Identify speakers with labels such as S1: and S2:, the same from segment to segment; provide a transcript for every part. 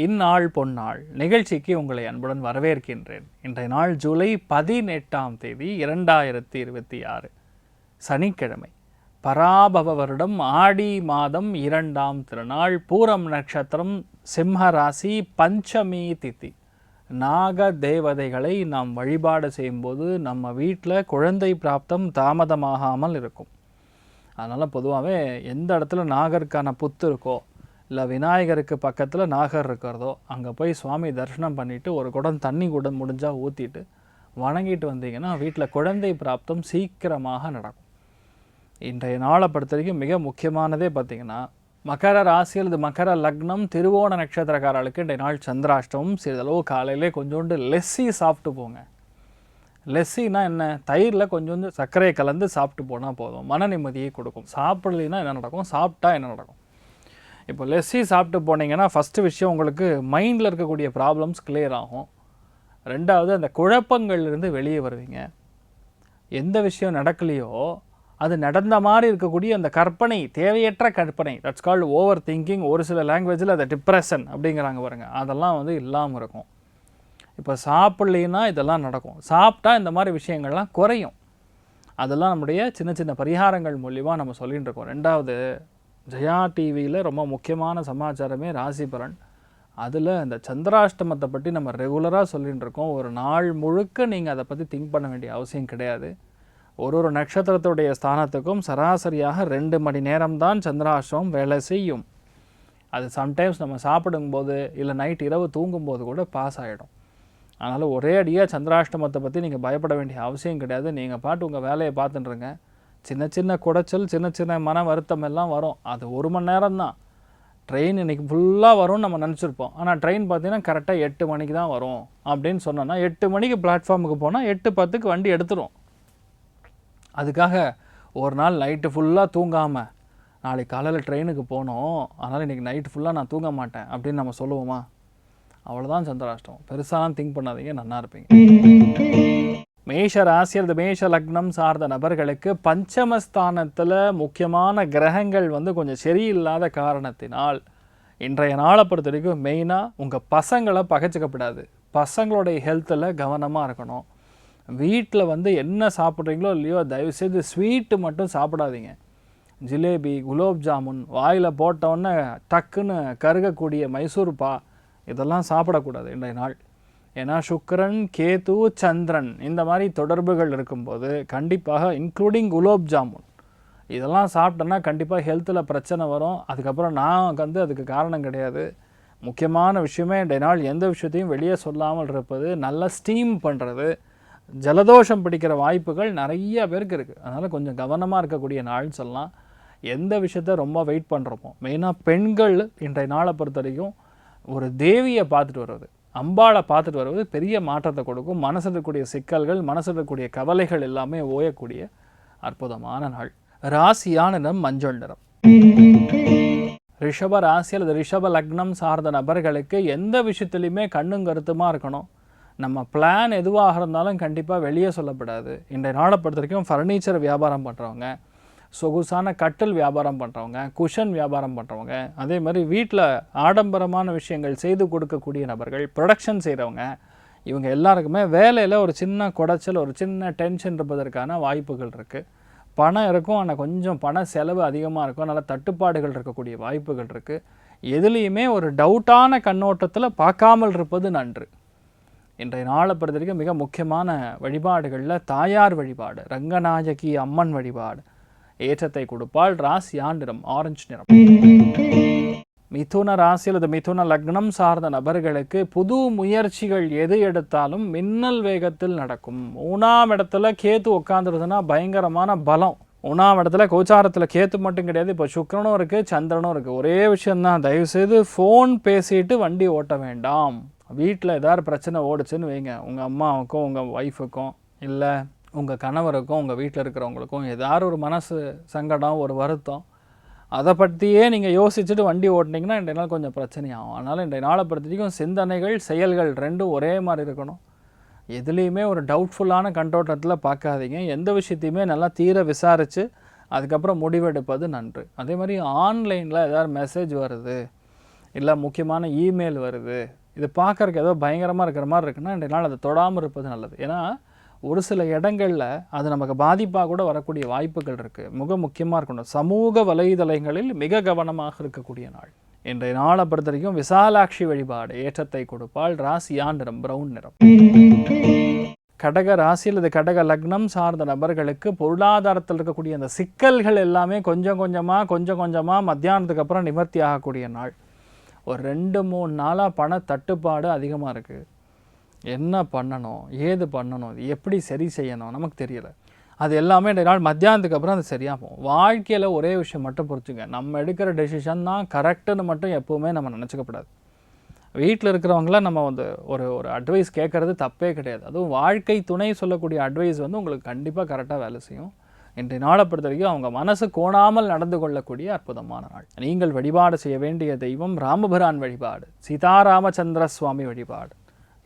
S1: இந்நாள் பொன்னாள் நிகழ்ச்சிக்கு உங்களை அன்புடன் வரவேற்கின்றேன். இன்றைய நாள் ஜூலை 18ஆம் தேதி 2026 சனிக்கிழமை. பராபவ வருடம் ஆடி மாதம் 2ஆம் திருநாள், பூரம் நட்சத்திரம், சிம்ம ராசி, பஞ்சமி திதி. நாக தேவதைகளை நாம் வழிபாடு செய்யும்போது நம்ம வீட்டில் குழந்தை பிராப்தம் தாமதமாகாமல் இருக்கும். அதனால் பொதுவாகவே எந்த இடத்துல நாகருக்கான புத்து இருக்கோ, இல்லை விநாயகருக்கு பக்கத்தில் நாகர் இருக்கிறதோ, அங்கே போய் சுவாமி தரிசனம் பண்ணிவிட்டு ஒரு குடம் தண்ணி கூட முடிஞ்சால் ஊற்றிட்டு வணங்கிட்டு வந்தீங்கன்னா வீட்டில் குழந்தை பிராப்தம் சீக்கிரமாக நடக்கும். இன்றைய நாளை பொறுத்த வரைக்கும் மிக முக்கியமானதே பார்த்திங்கன்னா, மகர ராசி அல்லது மகர லக்னம், திருவோண நட்சத்திரக்காரர்களுக்கு இன்றைய நாள் சந்திராஷ்டமம். சிறிதளவு காலையிலே கொஞ்சோண்டு லெஸ்ஸி சாப்பிட்டு போங்க. லெஸ்ஸினா என்ன? தயிரில் கொஞ்சோண்டு சர்க்கரையை கலந்து சாப்பிட்டு போனால் போதும், மன நிம்மதியை கொடுக்கும். சாப்பிடலைன்னா என்ன நடக்கும், சாப்பிட்டா என்ன நடக்கும்? இப்போ லெஸ்ஸி சாப்பிட்டு போனீங்கன்னா ஃபஸ்ட்டு விஷயம், உங்களுக்கு மைண்டில் இருக்கக்கூடிய ப்ராப்ளம்ஸ் கிளியர் ஆகும். ரெண்டாவது, அந்த குழப்பங்கள்லேருந்து வெளியே வருவீங்க. எந்த விஷயம் நடக்கலையோ அது நடந்த மாதிரி இருக்கக்கூடிய அந்த கற்பனை, தேவையற்ற கற்பனை, தட்ஸ் கால்டு ஓவர் திங்கிங். ஒரு சில லாங்குவேஜில் அதை டிப்ரெஷன் அப்படிங்கிறாங்க பாருங்கள், அதெல்லாம் இல்லாமல் இருக்கும். இப்போ சாப்பிட்லைன்னா இதெல்லாம் நடக்கும், சாப்பிட்டா இந்த மாதிரி விஷயங்கள்லாம் குறையும். அதெல்லாம் நம்முடைய சின்ன சின்ன பரிகாரங்கள் மூலியமாக நம்ம சொல்லிகிட்டு இருக்கோம். ரெண்டாவது, ஜெயா டிவியில் ரொம்ப முக்கியமான சமாச்சாரமே ராசி பலன். அதில் இந்த சந்திராஷ்டமத்தை பற்றி நம்ம ரெகுலராக சொல்லிகிட்டு இருக்கோம். ஒரு நாள் முழுக்க நீங்கள் அதை பற்றி திங்க் பண்ண வேண்டிய அவசியம் கிடையாது. ஒரு நட்சத்திரத்துடைய ஸ்தானத்துக்கும் சராசரியாக 2 மணி நேரம்தான் சந்திராஷ்டமம் வேலை செய்யும். அது சம்டைம்ஸ் நம்ம சாப்பிடும்போது இல்லை நைட் இரவு தூங்கும்போது கூட பாஸ் ஆகிடும். அதனால் ஒரே அடியாக சந்திராஷ்டமத்தை பற்றி நீங்கள் பயப்பட வேண்டிய அவசியம் கிடையாது. நீங்கள் பாட்டு உங்கள் வேலையை பார்த்துட்டுருங்க. சின்ன சின்ன குடைச்சல், சின்ன சின்ன மன வருத்தம் எல்லாம் வரும். அது 1 மணி நேரம் தான். ட்ரெயின் இன்றைக்கி ஃபுல்லாக வரும்னு நம்ம நினச்சிருப்போம். ஆனால் ட்ரெயின் பார்த்திங்கன்னா கரெக்டாக 8 மணிக்கு தான் வரும் அப்படின்னு சொன்னோன்னா, 8 மணிக்கு பிளாட்ஃபார்முக்கு போனால் 8:10க்கு வண்டி எடுத்துரும். அதுக்காக ஒரு நாள் நைட்டு ஃபுல்லாக தூங்காமல் நாளைக்கு காலையில் ட்ரெயினுக்கு போகணும், அதனால் இன்றைக்கி நைட்டு ஃபுல்லாக நான் தூங்க மாட்டேன் அப்படின்னு நம்ம சொல்லுவோமா? அவ்வளோதான் சந்திராஷ்டமம். பெருசாலாம் திங்க் பண்ணாதீங்க, நல்லா இருப்பீங்க. மேஷ ராசி அல்லது மேஷ லக்னம் சார்ந்த நபர்களுக்கு பஞ்சமஸ்தானத்தில் முக்கியமான கிரகங்கள் கொஞ்சம் சரியில்லாத காரணத்தினால் இன்றைய நாளை பொறுத்த வரைக்கும் மெயினாக உங்கள் பசங்களை பகைச்சிக்கப்படாது. பசங்களுடைய ஹெல்த்தில் கவனமாக இருக்கணும். வீட்டில் என்ன சாப்பிட்றீங்களோ இல்லையோ, தயவுசெய்து ஸ்வீட்டு மட்டும் சாப்பிடாதீங்க. ஜிலேபி, குலோப் ஜாமுன் வாயில் போட்டோன்னே டக்குன்னு கருகக்கூடிய மைசூர் பா, இதெல்லாம் சாப்பிடக்கூடாது இன்றைய நாள். ஏன்னா சுக்கிரன், கேது, சந்திரன் இந்த மாதிரி தொடர்புகள் இருக்கும்போது கண்டிப்பாக, இன்க்ளூடிங் குலோப் ஜாமுன், இதெல்லாம் சாப்பிட்டோன்னா கண்டிப்பாக ஹெல்த்தில் பிரச்சனை வரும். அதுக்கப்புறம் நான் அதுக்கு காரணம் கிடையாது. முக்கியமான விஷயமே இன்றைய நாள் எந்த விஷயத்தையும் வெளியே சொல்லாமல் இருப்பது, நல்லா ஸ்டீம் பண்ணுறது. ஜலதோஷம் பிடிக்கிற வாய்ப்புகள் நிறைய பேருக்கு இருக்குது. அதனால் கொஞ்சம் கவனமாக இருக்கக்கூடிய நாள்னு சொல்லலாம். எந்த விஷயத்த ரொம்ப வெயிட் பண்ணுறோமோ, மெயினாக பெண்கள் இன்றைய நாளை பொறுத்த வரைக்கும் ஒரு தேவியை பார்த்துட்டு வர்றது, அம்பாளை பார்த்துட்டு வருவது பெரிய மாற்றத்தை கொடுக்கும். மனசில் இருக்கக்கூடிய சிக்கல்கள், மனசில் இருக்கக்கூடிய கவலைகள் எல்லாமே ஓயக்கூடிய அற்புதமான நாள். ராசியான நிறம் மஞ்சள் நிறம். ரிஷப ராசி அல்லது ரிஷப லக்னம் சார்ந்த நபர்களுக்கு எந்த விஷயத்துலையுமே கண்ணும் கருத்துமாக இருக்கணும். நம்ம பிளான் எதுவாக இருந்தாலும் கண்டிப்பாக வெளியே சொல்லப்படாது. இன்றைய நாளை பொறுத்த வரைக்கும் ஃபர்னிச்சர் வியாபாரம் பண்ணுறவங்க, சொகுசான கட்டில் வியாபாரம் பண்ணுறவங்க, குஷன் வியாபாரம் பண்ணுறவங்க, அதே மாதிரி வீட்டில் ஆடம்பரமான விஷயங்கள் செய்து கொடுக்கக்கூடிய நபர்கள், ப்ரொடக்ஷன் செய்கிறவங்க, இவங்க எல்லாருக்குமே வேலையில் ஒரு சின்ன குடைச்சல், ஒரு சின்ன டென்ஷன் இருப்பதற்கான வாய்ப்புகள் இருக்குது. பணம் இருக்கும், ஆனால் கொஞ்சம் பண செலவு அதிகமாக இருக்கும். அதனால் தட்டுப்பாடுகள் இருக்கக்கூடிய வாய்ப்புகள் இருக்குது. எதுலேயுமே ஒரு டவுட்டான கண்ணோட்டத்தில் பார்க்காமல் இருப்பது நன்று. இன்றைய நாளை பொறுத்த வரைக்கும் மிக முக்கியமான வழிபாடுகளில் தாயார் வழிபாடு, ரங்கநாயகி அம்மன் வழிபாடு ஏற்றத்தை கொடுப்பாள். ராசியான் நிறம் ஆரஞ்சு நிறம். மிதுன ராசி அல்லது மிதுன லக்னம் சார்ந்த நபர்களுக்கு புது முயற்சிகள் எது எடுத்தாலும் மின்னல் வேகத்தில் நடக்கும். 3ஆம் இடத்துல கேத்து உட்காந்துருதுன்னா பயங்கரமான பலம். 3ஆம் இடத்துல கோச்சாரத்தில் கேத்து மட்டும் கிடையாது, இப்போ சுக்கிரனும் இருக்குது, சந்திரனும் இருக்குது. ஒரே விஷயந்தான், தயவுசெய்து ஃபோன் பேசிட்டு வண்டி ஓட்ட வேண்டாம். வீட்டில் ஏதாவது பிரச்சனை ஓடுச்சுன்னு வைங்க, உங்கள் அம்மாவுக்கும் உங்கள் ஒய்ஃபுக்கும் இல்லை உங்கள் கணவருக்கும் உங்கள் வீட்டில் இருக்கிறவங்களுக்கும் ஏதாவது ஒரு மனசு சங்கடம், ஒரு வருத்தம், அதை பற்றியே நீங்கள் யோசிச்சுட்டு வண்டி ஓட்டினீங்கன்னா இன்றைய நாள் கொஞ்சம் பிரச்சனையாகும். அதனால் இன்றைய நாளை பொறுத்த வரைக்கும் சிந்தனைகள், செயல்கள் ரெண்டும் ஒரே மாதிரி இருக்கணும். எதுலேயுமே ஒரு டவுட்ஃபுல்லான கண்ணோட்டத்தில் பார்க்காதீங்க. எந்த விஷயத்தையுமே நல்லா தீர விசாரித்து அதுக்கப்புறம் முடிவெடுப்பது நன்று. அதே மாதிரி ஆன்லைனில் ஏதாவது மெசேஜ் வருது, இல்லை முக்கியமான இமெயில் வருது, இது பார்க்குறக்கு ஏதோ பயங்கரமாக இருக்கிற மாதிரி இருக்குன்னா இன்றைய நாள் அதை தொடாமல் இருப்பது நல்லது. ஏன்னா ஒரு சில இடங்களில் அது நமக்கு பாதிப்பாக கூட வரக்கூடிய வாய்ப்புகள் இருக்குது. மிக முக்கியமாக இருக்கணும், சமூக வலைதளங்களில் மிக கவனமாக இருக்கக்கூடிய நாள். இன்றைய நாளை பொறுத்த வரைக்கும் விசாலாட்சி வழிபாடு ஏற்றத்தை கொடுப்பாள். ராசியா நிறம் பிரவுன் நிறம். கடக ராசியில் இது கடக லக்னம் சார்ந்த நபர்களுக்கு பொருளாதாரத்தில் இருக்கக்கூடிய அந்த சிக்கல்கள் எல்லாமே கொஞ்சம் கொஞ்சமாக மத்தியானத்துக்கு அப்புறம் நிவர்த்தி ஆகக்கூடிய நாள். ஒரு 2-3 நாளாக பண தட்டுப்பாடு அதிகமாக இருக்குது. என்ன பண்ணணும், ஏது பண்ணணும், இது எப்படி சரி செய்யணும் நமக்கு தெரியலை. அது எல்லாமே இன்றைய நாள் மத்தியானத்துக்கு அப்புறம் அது சரியாக போகும். வாழ்க்கையில் ஒரே விஷயம் மட்டும் புரிஞ்சுங்க, நம்ம எடுக்கிற டெசிஷன் தான் கரெக்டுன்னு மட்டும் எப்போவுமே நம்ம நினச்சிக்கப்படாது. வீட்டில் இருக்கிறவங்கள நம்ம ஒரு அட்வைஸ் கேட்குறது தப்பே கிடையாது. அதுவும் வாழ்க்கை துணை சொல்லக்கூடிய அட்வைஸ் உங்களுக்கு கண்டிப்பாக கரெக்டாக வேலை செய்யும். இன்றைய நாளை பொறுத்த வரைக்கும் அவங்க மனசு கோணாமல் நடந்து கொள்ளக்கூடிய அற்புதமான நாள். நீங்கள் வழிபாடு செய்ய வேண்டிய தெய்வம் ராமபிரான் வழிபாடு, சீதாராமச்சந்திர சுவாமி வழிபாடு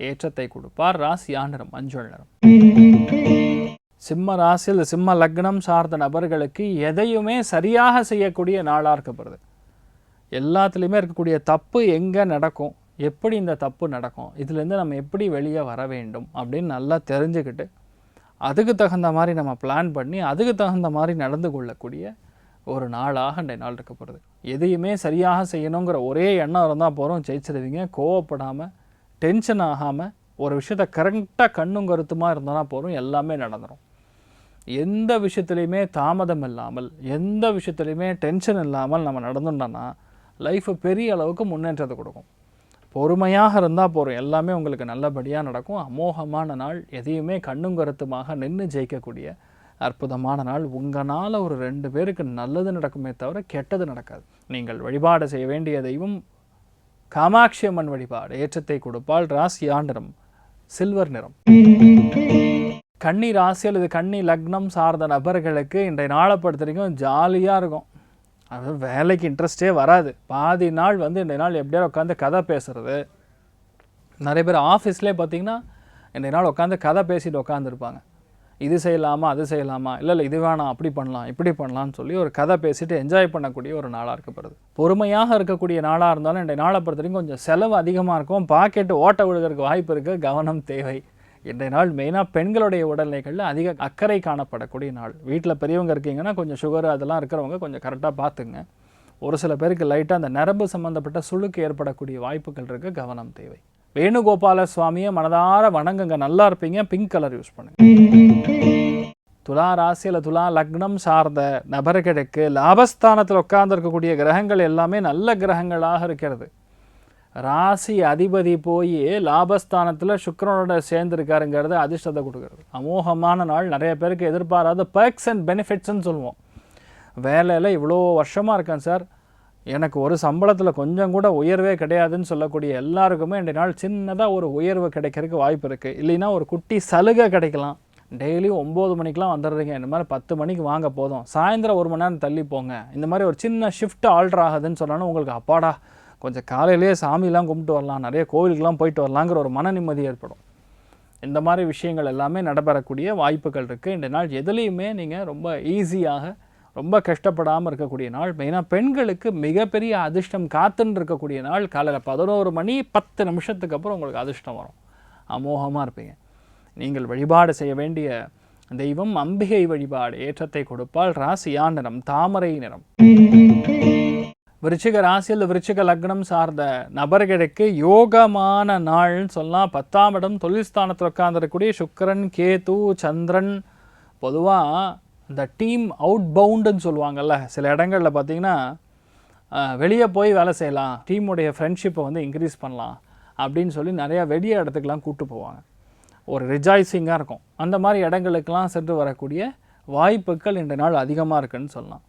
S1: ஏற்றத்தை கொடுப்பார். ராசியா நிறம் மஞ்சள் நிறம். சிம்ம ராசியில் சிம்ம லக்னம் சார்ந்த நபர்களுக்கு எதையுமே சரியாக செய்யக்கூடிய நாளாக இருக்கப்படுது. எல்லாத்துலேயுமே இருக்கக்கூடிய தப்பு எங்கே நடக்கும், எப்படி இந்த தப்பு நடக்கும், இதுலேருந்து நம்ம எப்படி வெளியே வர வேண்டும் அப்படின்னு நல்லா தெரிஞ்சுக்கிட்டு அதுக்கு தகுந்த மாதிரி நம்ம பிளான் பண்ணி அதுக்கு தகுந்த மாதிரி நடந்து கொள்ளக்கூடிய ஒரு நாளாக இந்த நாள் இருக்கப்படுது. எதையுமே சரியாக செய்யணுங்கிற ஒரே எண்ணம் இருந்தால் போகிறோம், ஜெயிச்சிருவீங்க. கோவப்படாமல் டென்ஷன் ஆகாமல் ஒரு விஷயத்தை கரெக்டாக கண்ணும் கருத்துமாக இருந்தோன்னா போகிறோம், எல்லாமே நடந்துடும். எந்த விஷயத்துலையுமே தாமதம் இல்லாமல், எந்த விஷயத்துலையுமே டென்ஷன் இல்லாமல் நம்ம நடந்துட்டோன்னா லைஃபு பெரிய அளவுக்கு முன்னேற்றத்தை கொடுக்கும். பொறுமையாக இருந்தால் போகிறோம், எல்லாமே உங்களுக்கு நல்லபடியாக நடக்கும். அமோகமான நாள், எதையுமே கண்ணும் கருத்துமாக நின்று ஜெயிக்கக்கூடிய அற்புதமான நாள். உங்களால் ஒரு 2 பேருக்கு நல்லது நடக்குமே தவிர கெட்டது நடக்காது. நீங்கள் வழிபாடு செய்ய வேண்டிய தெய்வம் காமாட்சி அம்மன் வழிபாடு ஏற்றத்தை கொடுப்பாள். ராசியா நிறம் சில்வர் நிறம். கன்னி ராசியில் இது கன்னி லக்னம் சார்ந்த நபர்களுக்கு இன்றைய நாளை பொறுத்த வரைக்கும் ஜாலியாக இருக்கும். அது வேலைக்கு இன்ட்ரெஸ்டே வராது. பாதி நாள் இன்றைய நாள் எப்படியா உட்காந்து கதை பேசுகிறது. நிறைய பேர் ஆஃபீஸ்லேயே பார்த்திங்கன்னா இன்றைய நாள் உட்காந்து கதை பேசிட்டு உட்காந்துருப்பாங்க. இது செய்யலாமா, அது செய்யலாமா, இல்லை இது வேணாம், அப்படி பண்ணலாம், இப்படி பண்ணலான்னு சொல்லி ஒரு கதை பேசிட்டு என்ஜாய் பண்ணக்கூடிய ஒரு நாளாக இருக்கப்படுது. பொறுமையாக இருக்கக்கூடிய நாளாக இருந்தாலும் இன்றைய நாளை பொறுத்த வரைக்கும் கொஞ்சம் செலவு அதிகமாக இருக்கும். பாக்கெட்டு ஓட்ட விழுகிறதுக்கு வாய்ப்பு இருக்குது, கவனம் தேவை. இன்றைய நாள் மெயினாக பெண்களுடைய உடல்நிலைகளில் அதிக அக்கறை காணப்படக்கூடிய நாள். வீட்டில் பெரியவங்க இருக்கீங்கன்னா கொஞ்சம் சுகர் அதெல்லாம் இருக்கிறவங்க கொஞ்சம் கரெக்டாக பார்த்துங்க. ஒரு சில பேருக்கு லைட்டாக அந்த நரம்பு சம்மந்தப்பட்ட சுளுக்கு ஏற்படக்கூடிய வாய்ப்புகள் இருக்குது, கவனம் தேவை. வேணுகோபால சுவாமியை மனதார வணங்குங்க, நல்லா இருப்பீங்க. பிங்க் கலர் யூஸ் பண்ணுங்க. துலா ராசியில் துலா லக்னம் சார்ந்த நபர்களுக்கு லாபஸ்தானத்தில் உட்கார்ந்து இருக்கக்கூடிய கிரகங்கள் எல்லாமே நல்ல கிரகங்களாக இருக்கிறது. ராசி அதிபதி போய் லாபஸ்தானத்தில் சுக்கிரனோட சேர்ந்துருக்காருங்கிறது அதிர்ஷ்டத்தை கொடுக்கறது. அமோகமான நாள். நிறைய பேருக்கு எதிர்பாராத பர்க்ஸ் அண்ட் பெனிஃபிட்ஸ்ன்னு சொல்லுவோம். வேலையில் இவ்வளோ வருஷமாக இருக்கேன் சார், எனக்கு ஒரு சம்பளத்தில் கொஞ்சம் கூட உயர்வே கிடையாதுன்னு சொல்லக்கூடிய எல்லாருக்குமே இன்றைய நாள் சின்னதாக ஒரு உயர்வு கிடைக்கிறதுக்கு வாய்ப்பு இருக்குது. இல்லைன்னா ஒரு குட்டி சலுகை கிடைக்கலாம். டெய்லியும் 9 மணிக்கெலாம் வந்துடுறீங்க, இந்த மாதிரி 10 மணிக்கு வாங்க போதும், சாயந்தரம் 1 மணி நேரம் தள்ளி போங்க, இந்த மாதிரி ஒரு சின்ன ஷிஃப்ட் ஆல்ட்ரு ஆகுதுன்னு சொன்னாலும் உங்களுக்கு அப்பாடா கொஞ்சம் காலையிலேயே சாமியெலாம் கும்பிட்டு வரலாம், நிறைய கோவிலுக்கெலாம் போயிட்டு வரலாங்கிற ஒரு மன நிம்மதி ஏற்படும். இந்த மாதிரி விஷயங்கள் எல்லாமே நடைபெறக்கூடிய வாய்ப்புகள் இருக்குது. இந்த நாள் எதுலேயுமே நீங்கள் ரொம்ப ஈஸியாக ரொம்ப கஷ்டப்படாமல் இருக்கக்கூடிய நாள். மெயினாக பெண்களுக்கு மிகப்பெரிய அதிர்ஷ்டம் காத்துன்னு இருக்கக்கூடிய நாள். காலையில் 11 மணி 10 நிமிஷத்துக்கு அப்புறம் உங்களுக்கு அதிர்ஷ்டம் வரும். அமோகமாக இருப்பீங்க. நீங்கள் வழிபாடு செய்ய வேண்டிய தெய்வம் அம்பிகை வழிபாடு ஏற்றத்தை கொடுப்பால். ராசியா நிறம் தாமரை நிறம். விருச்சிக ராசியில் விருச்சிக லக்னம் சார்ந்த நபர்களுக்கு யோகமான நாள்னு சொல்லலாம். 10ஆம் இடம் தொழில் ஸ்தானத்தில் உட்கார்ந்துருக்கக்கூடிய சுக்கிரன், கேது, சந்திரன். பொதுவாக இந்த டீம் அவுட் பவுண்டுன்னு சொல்லுவாங்கள்ல, சில இடங்களில் பார்த்திங்கன்னா வெளியே போய் வேலை செய்யலாம், டீமுடைய ஃப்ரெண்ட்ஷிப்பை இன்க்ரீஸ் பண்ணலாம் அப்படின்னு சொல்லி நிறையா வெளியே இடத்துக்கெலாம் கூப்பிட்டு போவாங்க. ஒரு ரிஜாய்ஸிங்காக இருக்கும். அந்த மாதிரி இடங்களுக்கெல்லாம் சென்று வரக்கூடிய வாய்ப்புகள் இன்றைய நாள் அதிகமாக இருக்குதுன்னு சொல்லலாம்.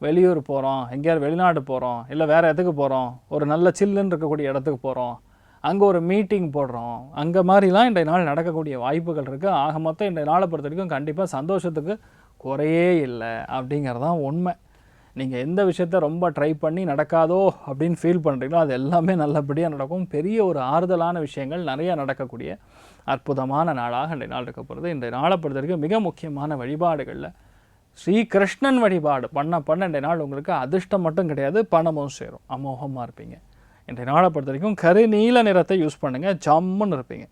S1: வெளியூர் போகிறோம், எங்கேயாவது வெளிநாடு போகிறோம், இல்லை வேறு இடத்துக்கு போகிறோம், ஒரு நல்ல சில்லுன்னு இருக்கக்கூடிய இடத்துக்கு போகிறோம், அங்கே ஒரு மீட்டிங் போடுறோம், அங்கே மாதிரிலாம் இன்றைய நாள் நடக்கக்கூடிய வாய்ப்புகள் இருக்குது. ஆக மொத்தம் இன்றைய நாளை பொறுத்த வரைக்கும் கண்டிப்பாக சந்தோஷத்துக்கு குறையே இல்லை அப்படிங்கிறதான் உண்மை. நீங்கள் எந்த விஷயத்த ரொம்ப ட்ரை பண்ணி நடக்காதோ அப்படின்னு ஃபீல் பண்ணுறீங்களோ அது எல்லாமே நல்லபடியாக நடக்கும். பெரிய ஒரு ஆறுதலான விஷயங்கள் நிறையா நடக்கக்கூடிய அற்புதமான நாளாக இன்றைய நாள் இருக்க போகிறது. இன்றைய நாளை பொறுத்த வரைக்கும் மிக முக்கியமான வழிபாடுகளில் ஸ்ரீ கிருஷ்ணன் வழிபாடு பண்ண இன்றைய நாள் உங்களுக்கு அதிர்ஷ்டம் மட்டும் கிடையாது, பணமும் சேரும். அமோகமாக இருப்பீங்க. இன்றைய நாளை பொறுத்த வரைக்கும் கருநீல நிறத்தை யூஸ் பண்ணுங்கள், ஜம்முன்னு இருப்பீங்க.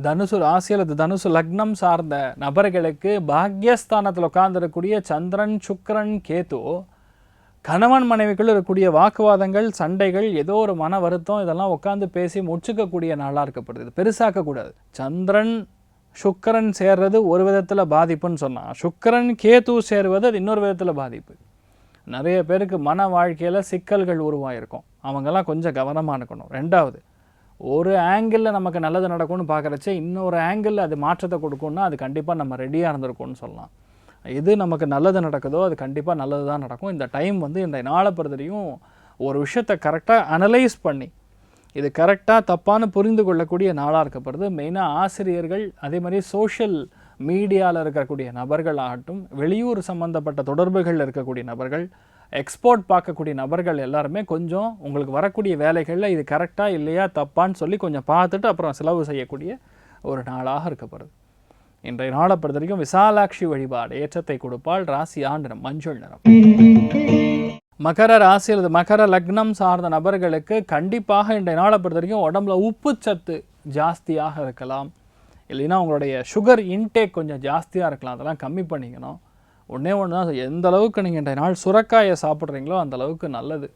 S1: தனுசு ராசி அல்லது தனுசு லக்னம் சார்ந்த நபர்களுக்கு பாக்யஸ்தானத்தில் உட்கார்ந்துருக்கக்கூடிய சந்திரன், சுக்கிரன், கேது கணவன் மனைவிக்குள் இருக்கக்கூடிய வாக்குவாதங்கள், சண்டைகள், ஏதோ ஒரு மன வருத்தம் இதெல்லாம் உட்காந்து பேசி முடிச்சுக்கக்கூடிய நாளாக இருக்கப்படுது. பெருசாக்கக்கூடாது. சந்திரன் சுக்கிரன் சேர்றது ஒரு விதத்தில் பாதிப்புன்னு சொன்னால், சுக்கிரன் கேது சேருவது அது இன்னொரு விதத்தில் பாதிப்பு. நிறைய பேருக்கு மன வாழ்க்கையில் சிக்கல்கள் உருவாயிருக்கும். அவங்கெல்லாம் கொஞ்சம் கவனமாக இருக்கணும். ரெண்டாவது, ஒரு ஆங்கிளில் நமக்கு நல்லது நடக்கும்னு பார்க்குறச்சே இன்னொரு ஆங்கிளில் அது மாற்றத்தை கொடுக்கும்னா அது கண்டிப்பாக நம்ம ரெடியாக இருந்திருக்கும்னு சொல்லலாம். எது நமக்கு நல்லது நடக்குதோ அது கண்டிப்பாக நல்லது தான் நடக்கும். இந்த டைம் இந்த நாளை பொறுத்தவரையும் ஒரு விஷயத்தை கரெக்டாக அனலைஸ் பண்ணி இது கரெக்டாக தப்பான்னு புரிந்து கொள்ளக்கூடிய நாளாக இருக்கப்படுது. மெயினாக ஆசிரியர்கள், அதே மாதிரி சோஷியல் மீடியாவில் இருக்கக்கூடிய நபர்கள் ஆகட்டும், வெளியூர் சம்மந்தப்பட்ட தொடர்புகள் இருக்கக்கூடிய நபர்கள், எக்ஸ்போர்ட் பார்க்கக்கூடிய நபர்கள் எல்லாருமே கொஞ்சம் உங்களுக்கு வரக்கூடிய வேலைகளில் இது கரெக்டாக இல்லையா தப்பான்னு சொல்லி கொஞ்சம் பார்த்துட்டு அப்புறம் செலவு செய்யக்கூடிய ஒரு நாளாக இருக்கப்படுது. இன்றைய நாளை பொறுத்த வரைக்கும் விசாலாட்சி வழிபாடு ஏற்றத்தை கொடுப்பாள். ராசி நிறம் மஞ்சள் நிறம். மகர ராசி அல்லது மகர லக்னம் சார்ந்த நபர்களுக்கு கண்டிப்பாக இன்றைய நாளை பொறுத்த வரைக்கும் உடம்புல உப்பு சத்து ஜாஸ்தியாக இருக்கலாம், இல்லைன்னா உங்களுடைய சுகர் இன்டேக் கொஞ்சம் ஜாஸ்தியாக இருக்கலாம். அதெல்லாம் கம்மி பண்ணிக்கணும். ஒன்றே ஒன்று தான், எந்த அளவுக்கு நீங்கள் இன்றைய நாள் சுரக்காயை சாப்பிட்றீங்களோ அந்த அளவுக்கு நல்லது.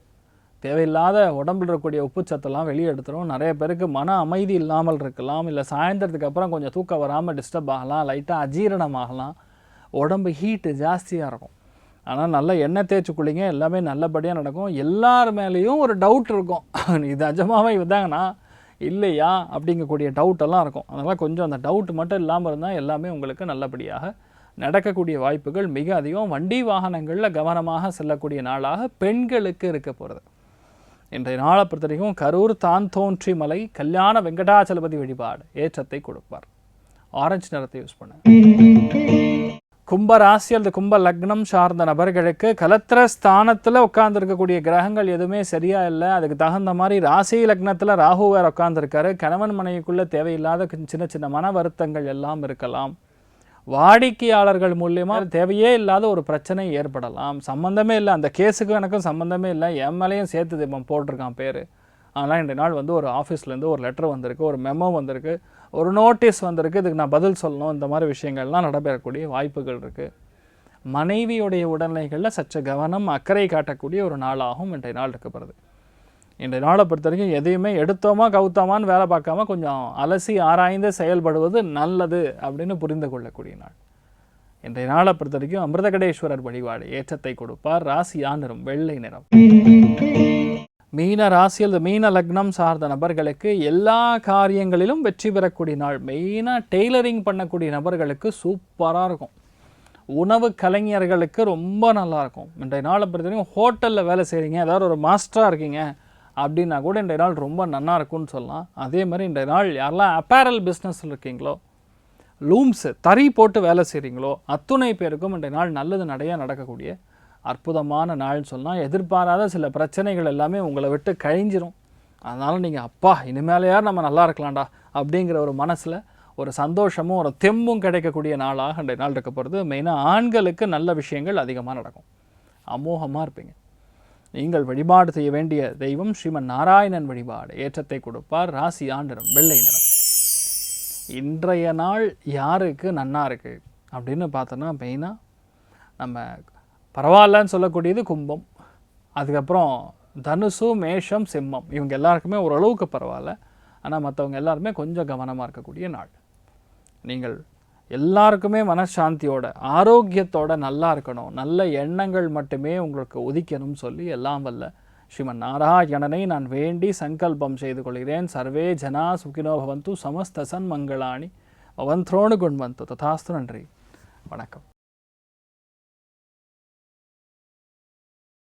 S1: தேவையில்லாத உடம்பில் இருக்கக்கூடிய உப்புச்சத்தெல்லாம் வெளியே எடுத்துரும். நிறைய பேருக்கு மன அமைதி இல்லாமல் இருக்கலாம், இல்லை சாயந்தரத்துக்கு அப்புறம் கொஞ்சம் தூக்கம் வராமல் டிஸ்டர்ப் ஆகலாம், லைட்டாக அஜீரணம் ஆகலாம், உடம்பு ஹீட்டு ஜாஸ்தியாக இருக்கும். ஆனால் நல்லா எண்ணெய் தேய்ச்சி குளிங்க, எல்லாமே நல்லபடியாக நடக்கும். எல்லார் மேலேயும் ஒரு டவுட் இருக்கும், இது அஜமாவே இதாங்கண்ணா இல்லையா அப்படிங்கக்கூடிய டவுட்டெல்லாம் இருக்கும். அதனால் கொஞ்சம் அந்த டவுட் மட்டும் இல்லாமல் இருந்தால் எல்லாமே உங்களுக்கு நல்லபடியாக நடக்கக்கூடிய வாய்ப்புகள் மிக அதிகம். வண்டி வாகனங்களில் கவனமாக செல்லக்கூடிய நாளாக பெண்களுக்கு இருக்க போகிறது. இன்றைய நாளை பொறுத்த வரைக்கும் கரூர் தான் தோன்றி மலை கல்யாண வெங்கடாச்சலபதி வழிபாடு ஏற்றத்தை கொடுப்பார். ஆரஞ்சு நிறத்தை யூஸ் பண்ண. கும்ப ராசி அல்லது கும்ப லக்னம் சார்ந்த நபர்களுக்கு கலத்திர ஸ்தானத்தில் உட்கார்ந்துருக்கக்கூடிய கிரகங்கள் எதுவுமே சரியா இல்லை. அதுக்கு தகுந்த மாதிரி ராசி லக்னத்தில் ராகு வேறு உட்கார்ந்துருக்காரு. கணவன் மனைவிக்குள்ளே தேவையில்லாத சின்ன சின்ன மன வருத்தங்கள் எல்லாம் இருக்கலாம். வாடிக்கையாளர்கள் மூலியமாக தேவையே இல்லாத ஒரு பிரச்சனை ஏற்படலாம். சம்மந்தமே இல்லை, அந்த கேஸுக்கும் எனக்கும் சம்மந்தமே இல்லை, என் மேலேயும் சேர்த்து தீபம் போட்டிருக்கான் பேர். ஆனால் இன்றைய நாள் ஒரு ஆஃபீஸ்லேருந்து ஒரு லெட்டர் வந்திருக்கு, ஒரு மெமோ வந்திருக்கு, ஒரு நோட்டீஸ் வந்திருக்கு, இதுக்கு நான் பதில் சொல்லணும். இந்த மாதிரி விஷயங்கள்லாம் நடைபெறக்கூடிய வாய்ப்புகள் இருக்குது. மனைவியுடைய உடல்நிலைகளில் சற்று கவனம் அக்கறை காட்டக்கூடிய ஒரு நாளாகவும் இன்றைய நாள் இருக்கப்படுது. இன்றைய நாளை பொறுத்த வரைக்கும் எதையுமே எடுத்தோமா கவுத்தோமான்னு வேலை பார்க்காம கொஞ்சம் அலசி ஆராய்ந்து செயல்படுவது நல்லது அப்படின்னு புரிந்து கொள்ளக்கூடிய நாள். இன்றைய நாளை பொறுத்த வரைக்கும் அமிர்தகடேஸ்வரர் வழிபாடு ஏற்றத்தை கொடுப்பார். ராசி நிறம் வெள்ளை நிறம். மீன ராசியில் மீன லக்னம் சார்ந்த நபர்களுக்கு எல்லா காரியங்களிலும் வெற்றி பெறக்கூடிய நாள். மெயினாக டெய்லரிங் பண்ணக்கூடிய நபர்களுக்கு சூப்பராக இருக்கும். உணவு கலைஞர்களுக்கு ரொம்ப நல்லாயிருக்கும். இன்றைய நாளை பொறுத்த வரைக்கும் ஹோட்டலில் வேலை செய்கிறீங்க, ஏதாவது ஒரு மாஸ்டராக இருக்கீங்க அப்படின்னா கூட இன்றைய நாள் ரொம்ப நல்லா இருக்கும்னு சொல்லலாம். அதே மாதிரி இன்றைய நாள் யாரெல்லாம் அப்பேரல் பிஸ்னஸில் இருக்கீங்களோ, லூம்ஸு தறி போட்டு வேலை செய்கிறீங்களோ அத்துணை பேருக்கும் இன்றைய நாள் நல்லது நிறையா நடக்கக்கூடிய அற்புதமான நாள்னு சொல்லலாம். எதிர்பாராத சில பிரச்சனைகள் எல்லாமே உங்களை விட்டு கழிஞ்சிரும். அதனால் நீங்கள் அப்பா இனிமேலையார் நம்ம நல்லா இருக்கலாம்டா அப்படிங்கிற ஒரு மனசில் ஒரு சந்தோஷமும் ஒரு தெம்பும் கிடைக்கக்கூடிய நாளாக இன்றைய நாள் இருக்க போகிறது. மெயினாக ஆண்களுக்கு நல்ல விஷயங்கள் அதிகமாக நடக்கும். அமோகமாக இருப்பீங்க. நீங்கள் வழிபாடு செய்ய வேண்டிய தெய்வம் ஸ்ரீமன் நாராயணன் வழிபாடு ஏற்றத்தை கொடுப்பார். ராசி நிறம் வெள்ளை நிறம். இன்றைய நாள் யாருக்கு நன்னா இருக்குது அப்படின்னு பார்த்தோன்னா மெயினாக நம்ம பரவாயில்லன்னு சொல்லக்கூடியது கும்பம், அதுக்கப்புறம் தனுசு, மேஷம், சிம்மம். இவங்க எல்லாருக்குமே ஓரளவுக்கு பரவாயில்ல. ஆனால் மற்றவங்க எல்லாருமே கொஞ்சம் கவனமாக இருக்கக்கூடிய நாள். நீங்கள் எல்லாருக்குமே மனசாந்தியோட ஆரோக்கியத்தோட நல்லா இருக்கணும், நல்ல எண்ணங்கள் மட்டுமே உங்களுக்கு உதிக்கணும்னு சொல்லி எல்லாம் வல்ல ஸ்ரீமன் நாராயணனை நான் வேண்டி சங்கல்பம் செய்து கொள்கிறேன். சர்வே ஜனா சுகினோ பவந்து, சமஸ்த சன்மங்களாணி பவந்த்ரோணு குண்வந்து. ததாஸ்து. நன்றி, வணக்கம்.